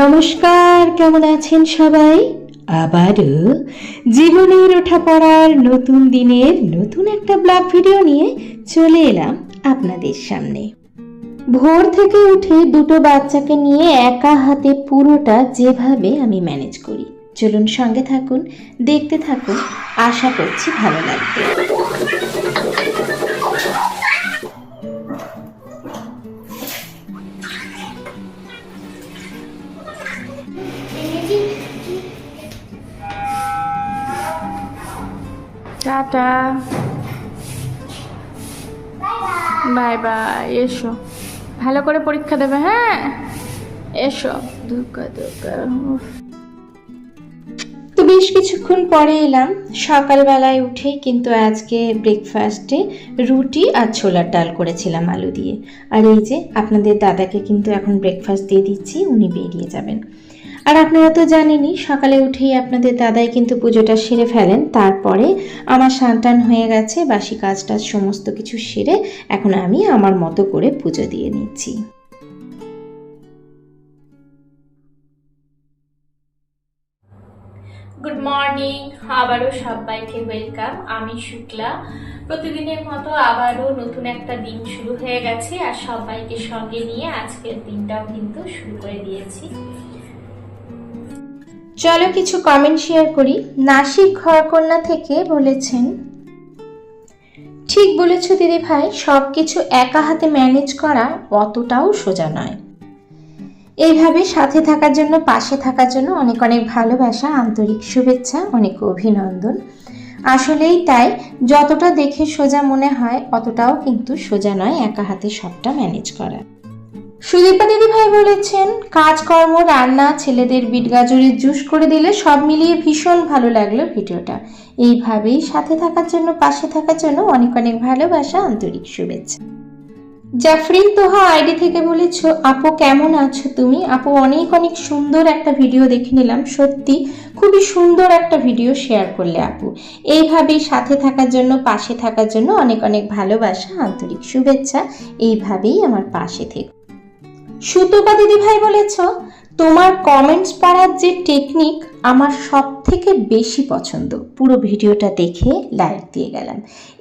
নমস্কার, কেমন আছেন সবাই? আবারও জীবনের ওঠা পড়ার নতুন দিনের নতুন একটা ব্লগ ভিডিও নিয়ে চলে এলাম আপনাদের সামনে। ভোর থেকে উঠে দুটো বাচ্চাকে নিয়ে একা হাতে পুরোটা যেভাবে আমি ম্যানেজ করি, চলুন সঙ্গে থাকুন, দেখতে থাকুন, আশা করছি ভালো লাগবে। Tata, bye bye. এসো, ভালো করে পরীক্ষা দেবে। হ্যাঁ, এসো। ধোকা ধোকা। তো বেশ কিছুক্ষণ পরে এলাম। সকালবেলায় উঠেই কিন্তু আজকে ব্রেকফাস্টে রুটি আর ছোলার ডাল করেছিলাম আলু দিয়ে। আর এই যে আপনাদের দাদাকে কিন্তু এখন ব্রেকফাস্ট দিয়ে দিচ্ছি, উনি বেরিয়ে যাবেন। আর আপনারা তো জানেনই, সকালে উঠেই আপনাদের দাদাই কিন্তু পুজোটা সেরে ফেলেন। তারপরে আমার স্নান হয়ে গেছে, বাসি কাজটা সমস্ত কিছু সেরে এখন আমি আমার মতো করে পুজো দিয়ে নিচ্ছি। গুড মর্নিং, আবারও সবাইকে ওয়েলকাম। আমি শুক্লা। প্রতিদিনের মতো আবারও নতুন একটা দিন শুরু হয়ে গেছে, আর সবাইকে সঙ্গে নিয়ে আজকের দিনটাও কিন্তু শুরু করে দিয়েছি। চলো কিছু কমেন্ট শেয়ার করি। নাসিক ঘরকন্যা থেকে বলেছেন, ঠিক বলেছ দিদি ভাই, সব কিছু একা হাতে ম্যানেজ করা অতটাও সোজা নয়। এইভাবে সাথে থাকার জন্য, পাশে থাকার জন্য অনেক অনেক ভালোবাসা, আন্তরিক শুভেচ্ছা, অনেক অভিনন্দন। আসলেই তাই, যতটা দেখে সোজা মনে হয় অতটাও কিন্তু সোজা নয় একা হাতে সবটা ম্যানেজ করা। সুদীপা দিদি ভাই বলেছেন, কাজকর্ম, রান্না, ছেলেদের বিট গাজরের জুস করে দিলে সব মিলিয়ে ভীষণ ভালো লাগলো ভিডিওটা। এইভাবেই সাথে থাকার জন্য, পাশে থাকার জন্য অনেক অনেক ভালোবাসা, আন্তরিক শুভেচ্ছা। জাফরিন তোহা আইডি থেকে বলেছ, আপু কেমন আছো তুমি? আপু অনেক অনেক সুন্দর একটা ভিডিও দেখে নিলাম, সত্যি খুবই সুন্দর একটা ভিডিও শেয়ার করলে আপু। এইভাবেই সাথে থাকার জন্য, পাশে থাকার জন্য অনেক অনেক ভালোবাসা, আন্তরিক শুভেচ্ছা। এইভাবেই আমার পাশে থেকে। সুতপা দিদি ভাই বলেছ, তোমার কমেন্টস পড়ার যে টেকনিক আমার সব থেকে বেশি পছন্দ। পুরো ভিডিওটা দেখে লাইক দিয়ে গেলাম।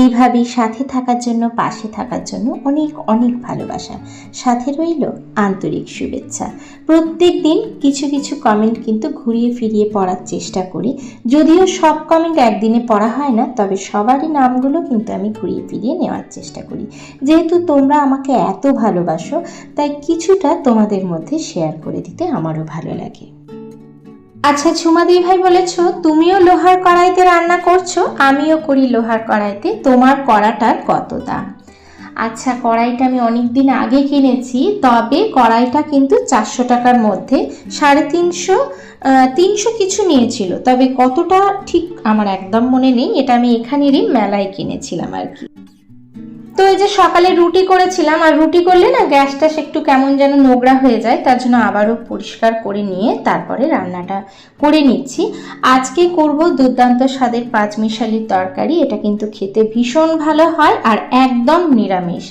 এইভাবেই সাথে থাকার জন্য, পাশে থাকার জন্য অনেক অনেক ভালোবাসা, সাথে রইল আন্তরিক শুভেচ্ছা। প্রত্যেক দিন কিছু কিছু কমেন্ট কিন্তু ঘুরিয়ে ফিরিয়ে পড়ার চেষ্টা করি, যদিও সব কমেন্ট একদিনে পড়া হয় না, তবে সবারই নামগুলো কিন্তু আমি ঘুরিয়ে ফিরিয়ে নেওয়ার চেষ্টা করি। যেহেতু তোমরা আমাকে এত ভালোবাসো, তাই কিছুটা তোমাদের মধ্যে শেয়ার করে দিতে আমারও ভালো লাগে। আচ্ছা, ঝুমাদি ভাই বলেছ, তুমিও লোহার কড়াইতে রান্না করছো? আমিও করি লোহার কড়াইতে। তোমার কড়াটার কত দাম? আচ্ছা, কড়াইটা আমি অনেক দিন আগে কিনেছি, তবে কড়াইটা কিন্তু 400 টাকার মধ্যে, 350 কিছু নিয়েছিল, তবে কতটা ঠিক আমার একদম মনে নেই। এটা আমি এখানেরই মেলায় কিনেছিলাম আর কি। তো এই যে সকালে রুটি করেছিলাম, আর রুটি করলে না গ্যাসটা একটু কেমন যেন নোংরা হয়ে যায়, তার জন্য আবারও পরিষ্কার করে নিয়ে তারপরে রান্নাটা করে নিচ্ছি। আজকে করব দুর্দান্ত স্বাদের পাঁচমিশালির তরকারি। এটা কিন্তু খেতে ভীষণ ভালো হয় আর একদম নিরামিষ।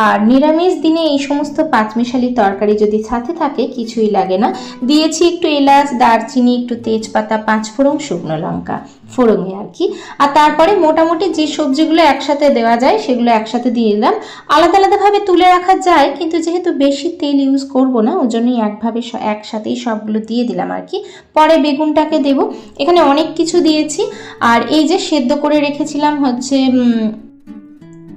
আর নিরামিষ দিনে এই সমস্ত পাঁচমিশালি তরকারি যদি সাথে থাকে কিছুই লাগে না। দিয়েছি একটু এলাচ, দারচিনি, একটু তেজপাতা, 5 ফোড়ন, শুকনো লঙ্কা ফোড়নে আর কি। আর তারপরে মোটামুটি যে সবজিগুলো একসাথে দেওয়া যায় সেগুলো একসাথে দিয়ে দিলাম। আলাদা আলাদাভাবে তুলে রাখা যায়, কিন্তু যেহেতু বেশি তেল ইউজ করব না, ওই জন্যই একসাথেই সবগুলো দিয়ে দিলাম আর কি। পরে বেগুনটাকে দেব। এখানে অনেক কিছু দিয়েছি। আর এই যে সেদ্ধ করে রেখেছিলাম হচ্ছে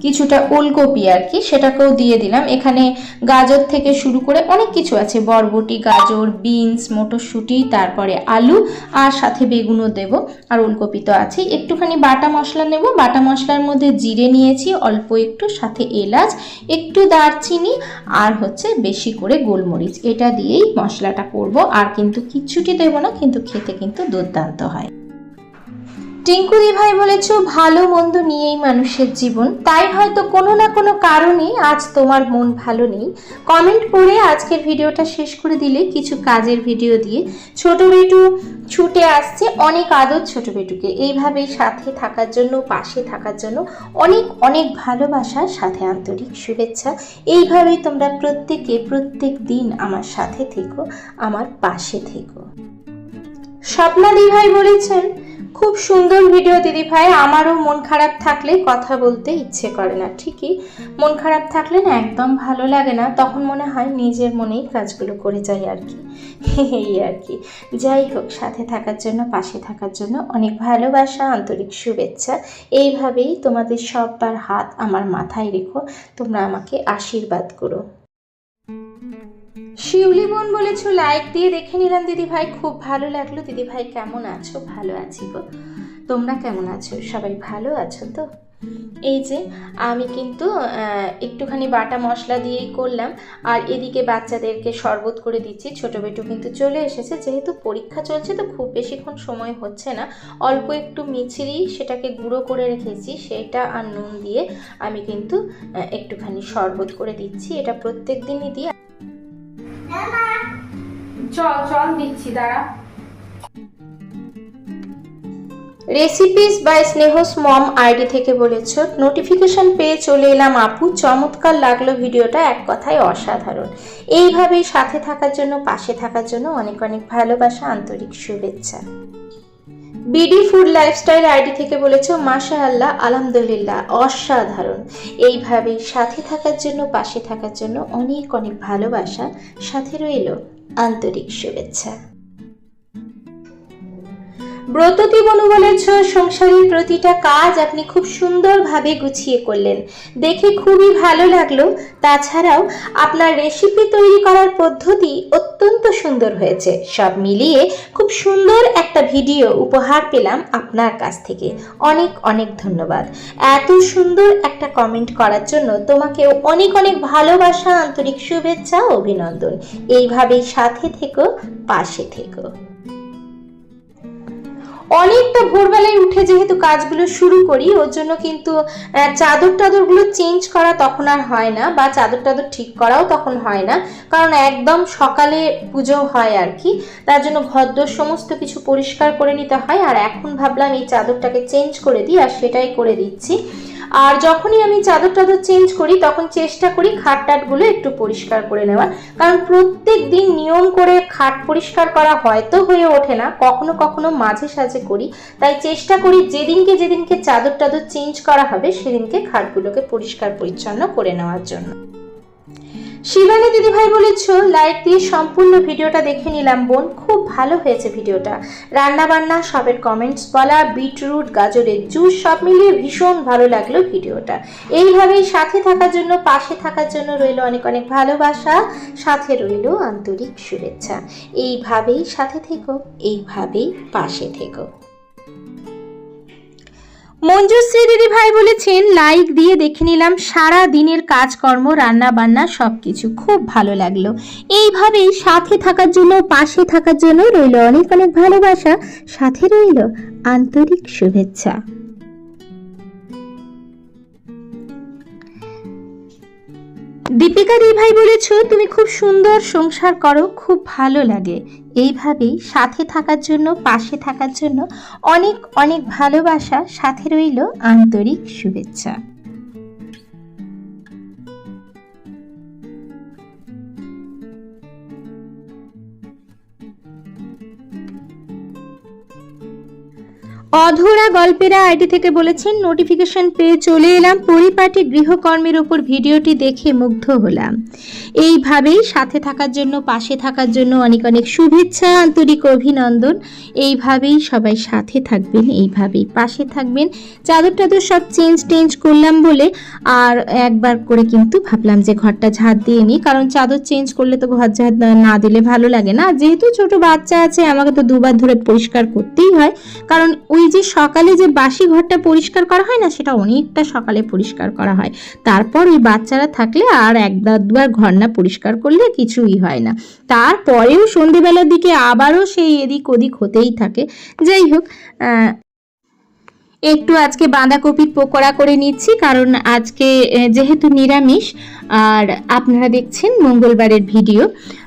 কিছুটা ওলকপি আর কি, সেটাকেও দিয়ে দিলাম। এখানে গাজর থেকে শুরু করে অনেক কিছু আছে, বরবটি, গাজর, বিনস, মটরশুঁটি, তারপরে আলু, আর সাথে বেগুনও দেব। আর ওলকপি তো আছেই। একটুখানি বাটা মশলা নেব। বাটা মশলার মধ্যে জিরে নিয়েছি অল্প একটু, সাথে এলাচ, একটু দারচিনি, আর হচ্ছে বেশি করে গোলমরিচ। এটা দিয়েই মশলাটা করব, আর কিন্তু কিচ্ছুটি দেব না, কিন্তু খেতে কিন্তু দুর্দান্ত হয়। টিঙ্কু দি ভাই বলেছো ভালো মন্দ নিয়েই মানুষের জীবন, তাই হয়তো কোনো না কোনো কারণে আজ তোমার মন ভালো নেই। কমেন্ট করে আজকের ভিডিওটা শেষ করে দিলে কিছু কাজের ভিডিও দিয়ে। ছোট বেটু ছুটে আসছে, অনেক আদর ছোট বেটুকে। এইভাবেই সাথে থাকার জন্য, পাশে থাকার জন্য অনেক অনেক ভালোবাসা, সাথে আন্তরিক শুভেচ্ছা। এইভাবেই তোমরা প্রত্যেকে প্রত্যেক দিন আমার সাথে থেকো, আমার পাশে থেকো। স্বপ্না দি ভাই বলেছেন খুব সুন্দর ভিডিও দিদি ভাই, আমারও মন খারাপ থাকলে কথা বলতে ইচ্ছে করে না। ঠিকই, মন খারাপ থাকলে না একদম ভালো লাগে না, তখন মনে হয় নিজের মনেই কাজগুলো করে যাই আর কি। এই আর কি। যাই হোক, সাথে থাকার জন্য, পাশে থাকার জন্য অনেক ভালোবাসা, আন্তরিক শুভেচ্ছা। এইভাবেই তোমাদের সবার হাত আমার মাথায় রেখো, তোমরা আমাকে আশীর্বাদ করো। শিউলি বোন বলেছো লাইক দিয়ে দেখে নিলাম দিদি ভাই, খুব ভালো লাগলো। দিদি ভাই কেমন আছো? ভালো আছি গো, তোমরা কেমন আছো? সবাই ভালো আছো তো? এই যে আমি কিন্তু একটুখানি বাটা মশলা দিয়েই করলাম, আর এদিকে বাচ্চাদেরকে শরবত করে দিচ্ছি। ছোট বেটু কিন্তু চলে এসেছে, যেহেতু পরীক্ষা চলছে তো খুব বেশিক্ষণ সময় হচ্ছে না। অল্প একটু মিছরি সেটাকে গুঁড়ো করে রেখেছি, সেটা আর নুন দিয়ে আমি কিন্তু একটুখানি শরবত করে দিচ্ছি। এটা প্রত্যেক দিনই দিই। চল দিচ্ছি, দাঁড়া। রেসিপিস বাই স্নেহস মম আইডি থেকে বলেছো নোটিফিকেশন পেয়ে চলে এলাম আপু, চমৎকার লাগলো ভিডিওটা, এক কথায় অসাধারণ। এইভাবেই সাথে থাকার জন্য, পাশে থাকার জন্য অনেক অনেক ভালোবাসা, আন্তরিক শুভেচ্ছা। বিডি ফুড লাইফস্টাইল আইডি থেকে বলেছো মাশাআল্লাহ, আলহামদুলিল্লাহ, অসাধারণ। এইভাবেই সাথে থাকার জন্য, পাশে থাকার জন্য অনেক অনেক ভালোবাসা, সাথে রইল আন্তরিক শুভেচ্ছা। ব্রততী বনু বলেছো সংসারের প্রতিটা কাজ আপনি খুব সুন্দরভাবে গুছিয়ে করলেন, দেখে খুবই ভালো লাগলো। তাছাড়াও আপনার রেসিপি তৈরি করার পদ্ধতি অত্যন্ত সুন্দর হয়েছে। সব মিলিয়ে খুব সুন্দর একটা ভিডিও উপহার পেলাম আপনার কাছ থেকে, অনেক অনেক ধন্যবাদ। এত সুন্দর একটা কমেন্ট করার জন্য তোমাকেও অনেক অনেক ভালোবাসা, আন্তরিক শুভেচ্ছা, অভিনন্দন। এইভাবেই সাথে থেকো, পাশে থেকো। অনেকটা ভোরবেলায় উঠে যেহেতু কাজগুলো শুরু করি, ওর জন্য কিন্তু চাদর টাদরগুলো চেঞ্জ করা তখন আর হয় না, বা চাদর টাদর ঠিক করাও তখন হয় না, কারণ একদম সকালে পুজো হয় আর কি। তার জন্য ঘরদোর সমস্ত কিছু পরিষ্কার করে নিতে হয়। আর এখন ভাবলাম এই চাদরটাকে চেঞ্জ করে দিই, আর সেটাই করে দিচ্ছি। আর যখনই আমি চাদর টাদর চেঞ্জ করি তখন চেষ্টা করি খাট টাটগুলো একটু পরিষ্কার করে নেওয়ার, কারণ প্রত্যেক দিন নিয়ম করে খাট পরিষ্কার করা হয়তো হয়ে ওঠে না, কখনো কখনো মাঝে সাঝে করি। তাই চেষ্টা করি যেদিনকে চাদর টাদর চেঞ্জ করা হবে সেদিনকে খাটগুলোকে পরিষ্কার পরিচ্ছন্ন করে নেওয়ার জন্য। শিবানী দিদি ভাই বলেছো লাইক দিয়ে সম্পূর্ণ ভিডিওটা দেখে নিলাম বোন, খুব ভালো হয়েছে ভিডিওটা। রান্না বান্না সবের কমেন্টস বলা, বিটরুট গাজরের জুস সব মিলিয়ে ভীষণ ভালো লাগলো ভিডিওটা। এইভাবেই সাথে থাকার জন্য, পাশে থাকার জন্য রইল অনেক অনেক ভালোবাসা, সাথে রইল আন্তরিক শুভেচ্ছা। এইভাবেই সাথে থেকো, এইভাবেই পাশে থেকো। মঞ্জুশ্রী দিদি ভাই বলেছেন লাইক দিয়ে দেখে নিলাম সারা দিনের কাজকর্ম, রান্না বান্না সবকিছু খুব ভালো লাগলো। এইভাবেই সাথে থাকার জন্য, পাশে থাকার জন্য রইল অনেক অনেক ভালোবাসা, সাথে রইল আন্তরিক শুভেচ্ছা। দীপিকা দি ভাই বলেছো তুমি খুব সুন্দর সংসার করো, খুব ভালো লাগে। এইভাবেই সাথে থাকার জন্য, পাশে থাকার জন্য অনেক অনেক ভালোবাসা, সাথে রইল আন্তরিক শুভেচ্ছা। অধরা গল্পেরা আইডি থেকে বলেছেন নোটিফিকেশন পেয়ে চলে এলাম, পরিপাটি গৃহকর্মের উপর ভিডিওটি দেখে মুগ্ধ হলাম। এইভাবেই সাথে থাকার জন্য, পাশে থাকার জন্য অনেক অনেক শুভেচ্ছা, আন্তরিক অভিনন্দন। এইভাবেই সবাই সাথে থাকবেন, এইভাবেই পাশে থাকবেন। চাদর টাদর সব চেঞ্জ করলাম বলে আর একবার করে কিন্তু ভাবলাম যে ঘরটা ঝাড় দিয়ে নিই, কারণ চাদর চেঞ্জ করলে তো ঘর ঝাড় না দিলে ভালো লাগে না। যেহেতু ছোট বাচ্চা আছে আমাকে তো দুবার ধরে পরিষ্কার করতেই হয়, কারণ ওই যে সকালে যে বাসি ঘরটা পরিষ্কার করা হয় না, সেটা অনেকটা সকালে পরিষ্কার করা হয়। তারপর ওই বাচ্চারা থাকলে আর দুবার ঘর না পরিষ্কার করলে কিছুই হয় না। তারপরেও সন্ধেবেলার দিকে আবারও সেই এদিক ওদিক হতেই থাকে। যাই হোক, একটু আজকে বাঁধাকপির পকোড়া করে নিচ্ছি, কারণ আজকে যেহেতু নিরামিষ আর আপনারা দেখছেন মঙ্গলবারের ভিডিও,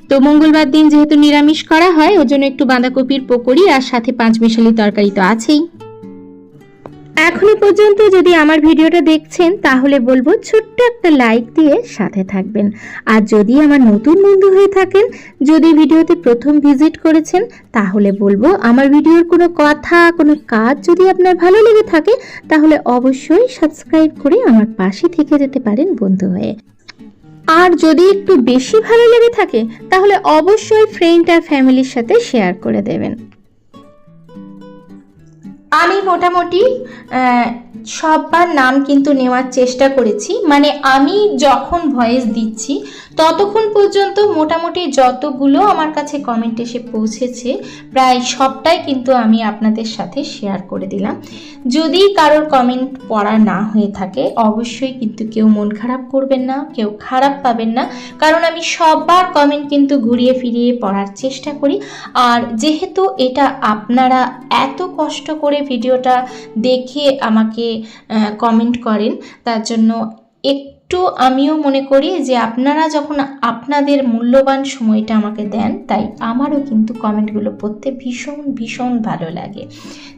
তো মঙ্গলবার দিন যেহেতু নিরামিষ করা হয় ওর জন্য একটু বাঁধাকপির পকোড়ি আর সাথে পাঁচমিশালি তরকারি তো আছেই। এখনো পর্যন্ত যদি আমার ভিডিওটা দেখছেন তাহলে বলবো ছোট্ট একটা লাইক দিয়ে সাথে থাকবেন। আর যদি আমার নতুন বন্ধু হয়ে থাকেন, যদি ভিডিওতে প্রথম ভিজিট করেছেন, তাহলে বলবো আমার ভিডিওর কোনো কথা কোনো কাজ যদি আপনার ভালো লেগে থাকে তাহলে অবশ্যই সাবস্ক্রাইব করে আমার পাশে থেকে যেতে পারেন বন্ধু হয়ে। আর যদি একটু বেশি ভালো লেগে থাকে তাহলে অবশ্যই ফ্রেন্ড আর ফ্যামিলির সাথে শেয়ার করে দেবেন। আমি মোটামুটি সববার নাম কিন্তু নেওয়ার চেষ্টা করেছি, মানে আমি যখন ভয়েস দিচ্ছি ততক্ষণ পর্যন্ত মোটামুটি যতগুলো আমার কাছে কমেন্ট এসে পৌঁছেছে প্রায় সবটাই কিন্তু আমি আপনাদের সাথে শেয়ার করে দিলাম। যদি কারোর কমেন্ট পড়া না হয়ে থাকে অবশ্যই কিন্তু কেউ মন খারাপ করবেন না, কেউ খারাপ পাবেন না, কারণ আমি সববার কমেন্ট কিন্তু ঘুরিয়ে ফিরিয়ে পড়ার চেষ্টা করি। আর যেহেতু এটা আপনারা এত কষ্ট করে ভিডিওটা দেখে আমাকে কমেন্ট করেন, তার জন্য একটু আমিও মনে করি যে আপনারা যখন আপনাদের মূল্যবান সময়টা আমাকে দেন, তাই আমারও কিন্তু কমেন্টগুলো পড়তে ভীষণ ভীষণ ভালো লাগে।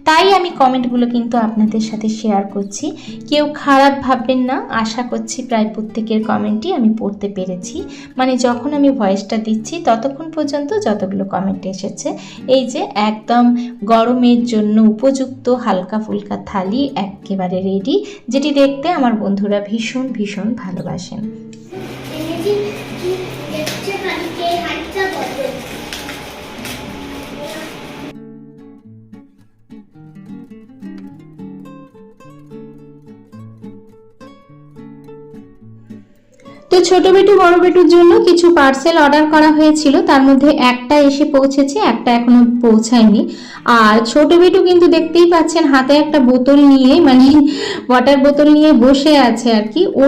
তাই আমি কমেন্টগুলো কিন্তু আপনাদের সাথে শেয়ার করছি। কেউ খারাপ ভাববেন না, আশা করছি প্রায় প্রত্যেকের কমেন্টই আমি পড়তে পেরেছি। মানে যখন আমি ভয়েসটা দিচ্ছি ততক্ষণ পর্যন্ত যতগুলো কমেন্ট এসেছে, এই যে একদম গরমের জন্য উপযুক্ত হালকা ফুলকা থালি একেবারে রেডি, যেটি দেখতে আমার বন্ধুরা ভীষণ ভীষণ ভালোবাসেন। তো ছোট বেটু বড় বেটুর জন্য কিছু পার্সেল অর্ডার করা হয়েছিল, তার মধ্যে একটা এসে পৌঁছেছে, একটা এখনো পৌঁছায়নি। আর ছোট বেটু কিন্তু দেখতেই পাচ্ছেন হাতে একটা বোতল নিয়ে, মানে ওয়াটার বোতল নিয়ে বসে আছে আর কি। ও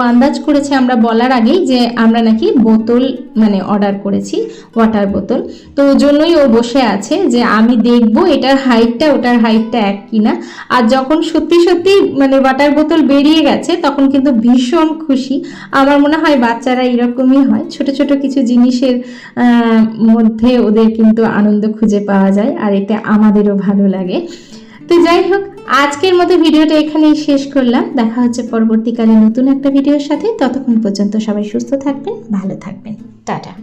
আন্দাজ করেছে আমরা বলার আগেই যে আমরা নাকি বোতল মানে অর্ডার করেছি ওয়াটার বোতল, তো ওই জন্যই ও বসে আছে যে আমি দেখবো এটার হাইটটা ওটার হাইটটা এক কিনা। আর যখন সত্যি সত্যি মানে ওয়াটার বোতল বেরিয়ে গেছে তখন কিন্তু ভীষণ খুশি। আমার মনে হয় বাচ্চারা এরকমই হয়, ছোট ছোট কিছু জিনিসের মধ্যে ওদের কিন্তু আনন্দ খুঁজে পাওয়া যায়, আর এটা আমাদেরও ভালো লাগে। তো যাই হোক, আজকের মতো ভিডিওটা এখানেই শেষ করলাম। দেখা হচ্ছে পরবর্তীকালে নতুন একটা ভিডিওর সাথে। ততক্ষণ পর্যন্ত সবাই সুস্থ থাকবেন, ভালো থাকবেন, টাটা।